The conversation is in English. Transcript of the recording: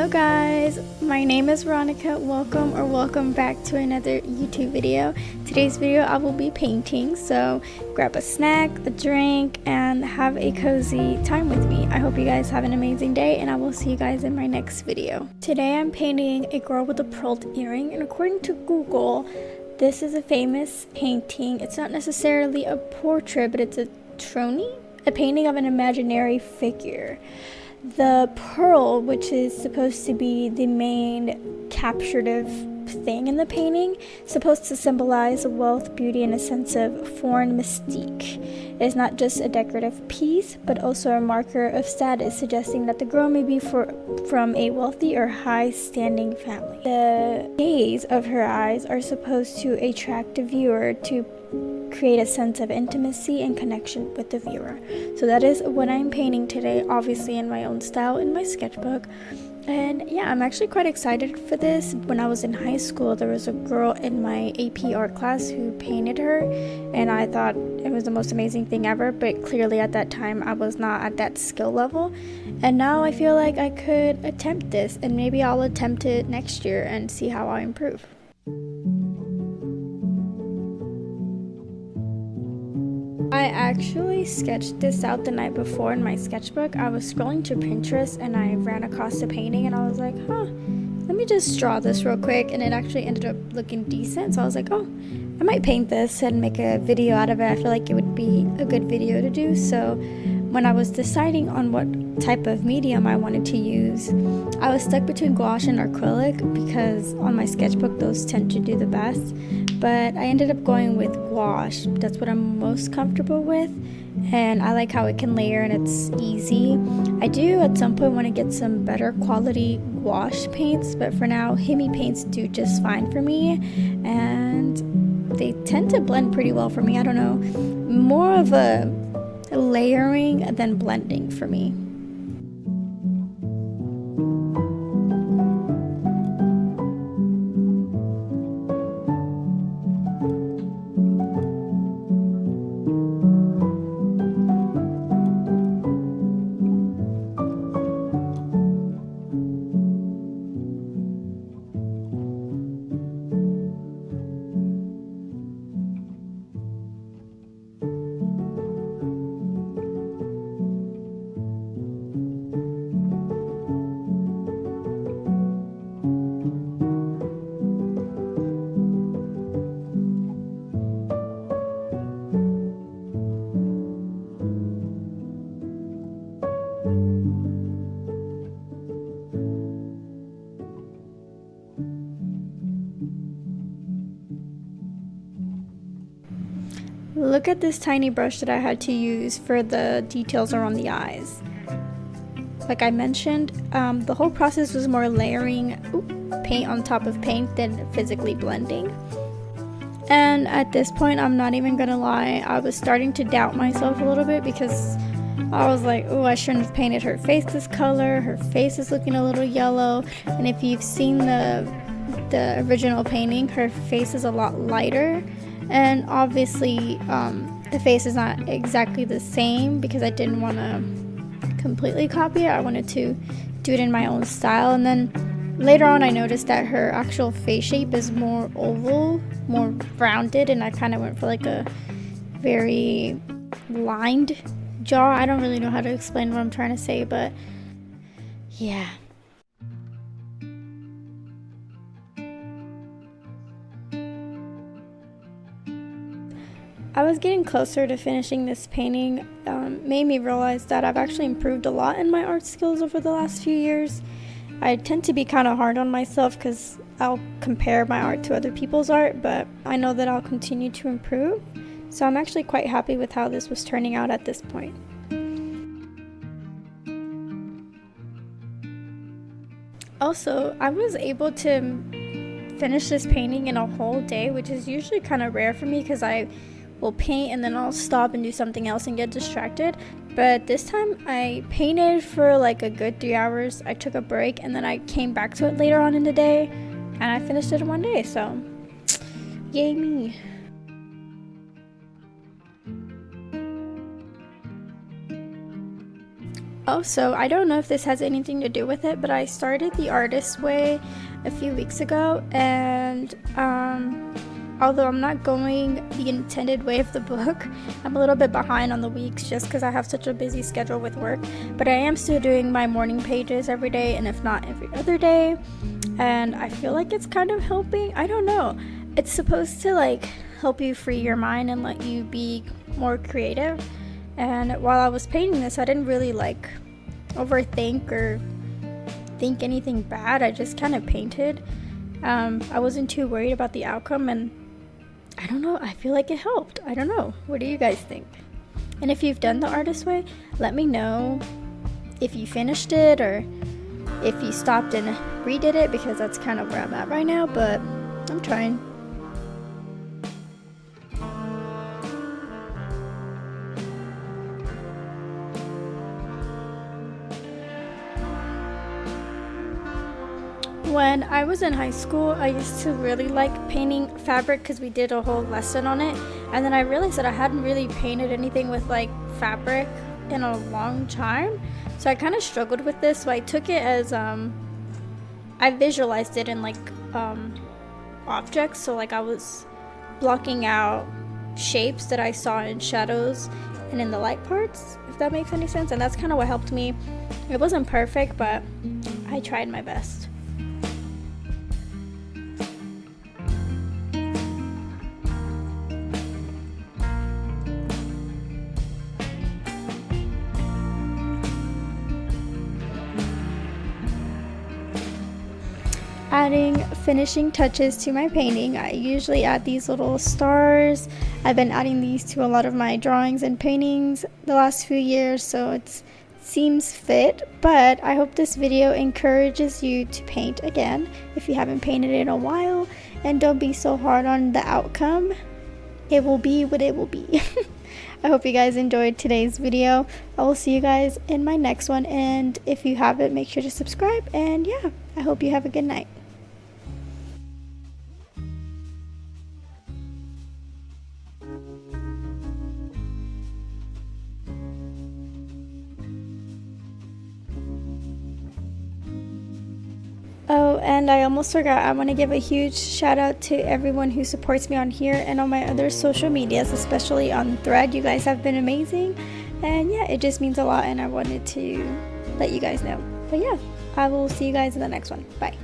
Hello guys, my name is Veronica. Welcome back to another YouTube video. Today's video I will be painting, so grab a snack, a drink, and have a cozy time with me. I hope you guys have an amazing day, and I will see you guys in my next video. Today I'm painting a girl with a pearled earring, and according to Google, this is a famous painting. It's not necessarily a portrait, but it's a trony, a painting of an imaginary figure. The pearl, which is supposed to be the main capturative thing in the painting, is supposed to symbolize wealth, beauty, and a sense of foreign mystique. It is not just a decorative piece, but also a marker of status, suggesting that the girl may be from a wealthy or high-standing family. The gaze of her eyes are supposed to attract the viewer to create a sense of intimacy and connection with the viewer. So that is what I'm painting today, obviously in my own style, in my sketchbook. And yeah, I'm actually quite excited for this. When I was in high school, there was a girl in my AP art class who painted her, and I thought it was the most amazing thing ever, but clearly at that time I was not at that skill level. And now I feel like I could attempt this, and maybe I'll attempt it next year and see how I improve. I actually sketched this out the night before in my sketchbook. I was scrolling to Pinterest and I ran across a painting and I was like, let me just draw this real quick, and it actually ended up looking decent. So I was like, oh, I might paint this and make a video out of it. I feel like it would be a good video to do. So when I was deciding on what type of medium I wanted to use, I was stuck between gouache and acrylic because on my sketchbook those tend to do the best. But I ended up going with gouache. That's what I'm most comfortable with, and I like how it can layer and it's easy. I do at some point want to get some better quality gouache paints, but for now Himi paints do just fine for me, and they tend to blend pretty well for me. I don't know, more of a layering than blending for me. Look at this tiny brush that I had to use for the details around the eyes. Like I mentioned, the whole process was more layering paint on top of paint than physically blending. And at this point, I'm not even gonna lie, I was starting to doubt myself a little bit because I was like, oh, I shouldn't have painted her face this color. Her face is looking a little yellow. And if you've seen the original painting, her face is a lot lighter. And obviously the face is not exactly the same because I didn't want to completely copy it. I wanted to do it in my own style. And then later on I noticed that her actual face shape is more oval, more rounded, and I kind of went for like a very lined jaw. I don't really know how to explain what I'm trying to say, but yeah. I was getting closer to finishing this painting, made me realize that I've actually improved a lot in my art skills over the last few years. I tend to be kind of hard on myself because I'll compare my art to other people's art, but I know that I'll continue to improve. So I'm actually quite happy with how this was turning out at this point. Also, I was able to finish this painting in a whole day, which is usually kind of rare for me because I will paint and then I'll stop and do something else and get distracted. But this time I painted for like a good 3 hours. I took a break and then I came back to it later on in the day and I finished it in one day, so yay me. Also, I don't know if this has anything to do with it, but I started the Artist Way a few weeks ago, and although I'm not going the intended way of the book, I'm a little bit behind on the weeks just because I have such a busy schedule with work, but I am still doing my morning pages every day, and if not every other day, and I feel like it's kind of helping. I don't know. It's supposed to like help you free your mind and let you be more creative. And while I was painting this, I didn't really like overthink or think anything bad. I just kind of painted. I wasn't too worried about the outcome, and I don't know, I feel like it helped. I don't know. What do you guys think? And if you've done the Artist Way, let me know if you finished it or if you stopped and redid it, because that's kind of where I'm at right now, but I'm trying. When I was in high school, I used to really like painting fabric because we did a whole lesson on it, and then I realized that I hadn't really painted anything with like fabric in a long time, so I kind of struggled with this. So I took it as I visualized it in like objects, so like I was blocking out shapes that I saw in shadows and in the light parts, if that makes any sense, and that's kind of what helped me. It wasn't perfect, but I tried my best. Adding finishing touches to my painting, I usually add these little stars. I've been adding these to a lot of my drawings and paintings the last few years, so it seems fit. But I hope this video encourages you to paint again if you haven't painted in a while, and don't be so hard on the outcome. It will be what it will be. I hope you guys enjoyed today's video. I will see you guys in my next one, and if you haven't, make sure to subscribe. And yeah, I hope you have a good night. Oh, and I almost forgot, I want to give a huge shout out to everyone who supports me on here and on my other social medias, especially on Thread. You guys have been amazing, and yeah, it just means a lot, and I wanted to let you guys know. But yeah, I will see you guys in the next one. Bye.